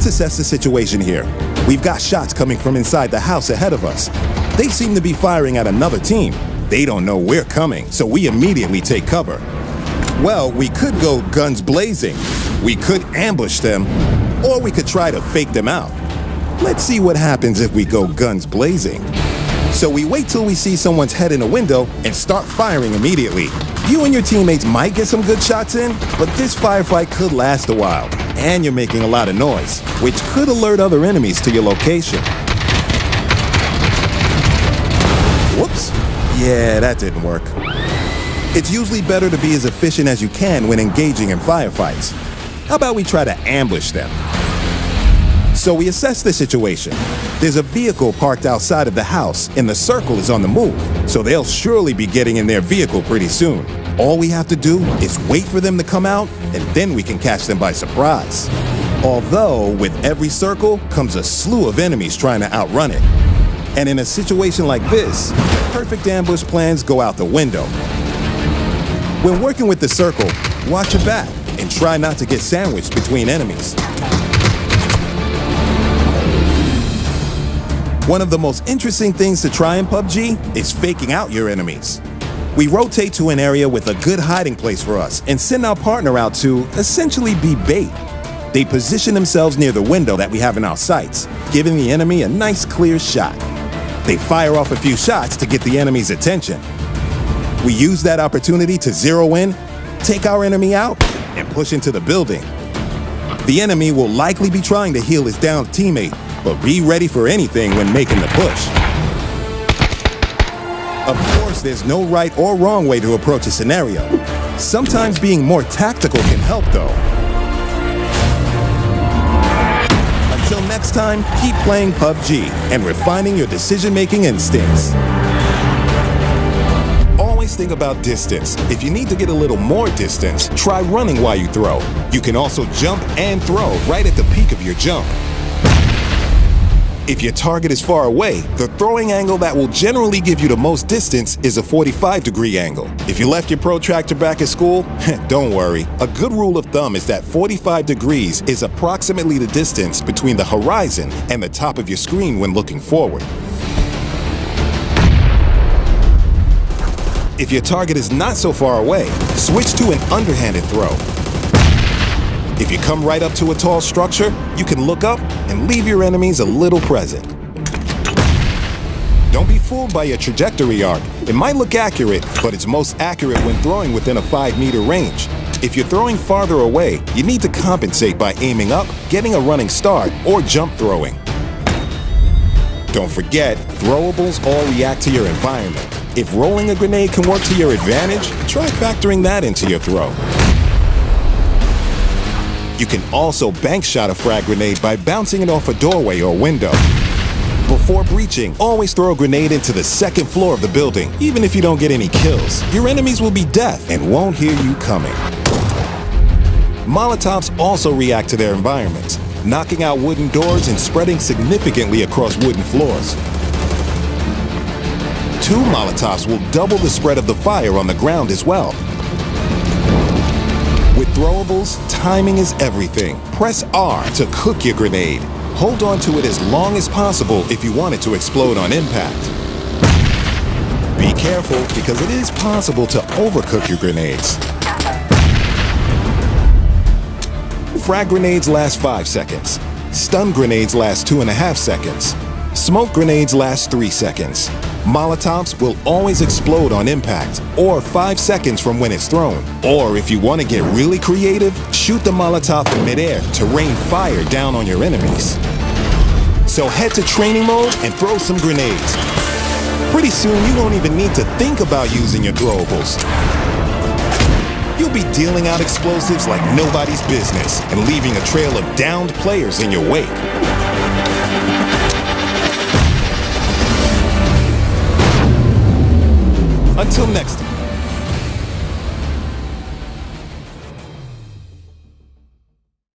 Let's assess the situation here. We've got shots coming from inside the house ahead of us. They seem to be firing at another team. They don't know we're coming, so we immediately take cover. Well, we could go guns blazing. We could ambush them, or we could try to fake them out. Let's see what happens if we go guns blazing. So we wait till we see someone's head in a window and start firing immediately. You and your teammates might get some good shots in, but this firefight could last a while, and you're making a lot of noise, which could alert other enemies to your location. Whoops. Yeah, that didn't work. It's usually better to be as efficient as you can when engaging in firefights. How about we try to ambush them? So we assess the situation. There's a vehicle parked outside of the house, and the circle is on the move, so they'll surely be getting in their vehicle pretty soon. All we have to do is wait for them to come out, and then we can catch them by surprise. Although, with every circle comes a slew of enemies trying to outrun it. And in a situation like this, perfect ambush plans go out the window. When working with the circle, watch your back and try not to get sandwiched between enemies. One of the most interesting things to try in PUBG is faking out your enemies. We rotate to an area with a good hiding place for us and send our partner out to essentially be bait. They position themselves near the window that we have in our sights, giving the enemy a nice clear shot. They fire off a few shots to get the enemy's attention. We use that opportunity to zero in, take our enemy out, and push into the building. The enemy will likely be trying to heal his downed teammate, but be ready for anything when making the push. Of course, there's no right or wrong way to approach a scenario. Sometimes being more tactical can help, though. Until next time, keep playing PUBG and refining your decision-making instincts. Always think about distance. If you need to get a little more distance, try running while you throw. You can also jump and throw right at the peak of your jump. If your target is far away, the throwing angle that will generally give you the most distance is a 45-degree angle. If you left your protractor back at school, don't worry. A good rule of thumb is that 45 degrees is approximately the distance between the horizon and the top of your screen when looking forward. If your target is not so far away, switch to an underhanded throw. If you come right up to a tall structure, you can look up and leave your enemies a little present. Don't be fooled by your trajectory arc. It might look accurate, but it's most accurate when throwing within a 5-meter range. If you're throwing farther away, you need to compensate by aiming up, getting a running start, or jump throwing. Don't forget, throwables all react to your environment. If rolling a grenade can work to your advantage, try factoring that into your throw. You can also bank shot a frag grenade by bouncing it off a doorway or window. Before breaching, always throw a grenade into the second floor of the building, even if you don't get any kills. Your enemies will be deaf and won't hear you coming. Molotovs also react to their environments, knocking out wooden doors and spreading significantly across wooden floors. 2 Molotovs will double the spread of the fire on the ground as well. With throwables, timing is everything. Press R to cook your grenade. Hold on to it as long as possible if you want it to explode on impact. Be careful because it is possible to overcook your grenades. Frag grenades last 5 seconds. Stun grenades last 2.5 seconds. Smoke grenades last 3 seconds. Molotovs will always explode on impact, or 5 seconds from when it's thrown. Or if you want to get really creative, shoot the Molotov in midair to rain fire down on your enemies. So head to training mode and throw some grenades. Pretty soon you won't even need to think about using your throwables. You'll be dealing out explosives like nobody's business and leaving a trail of downed players in your wake. Until next time.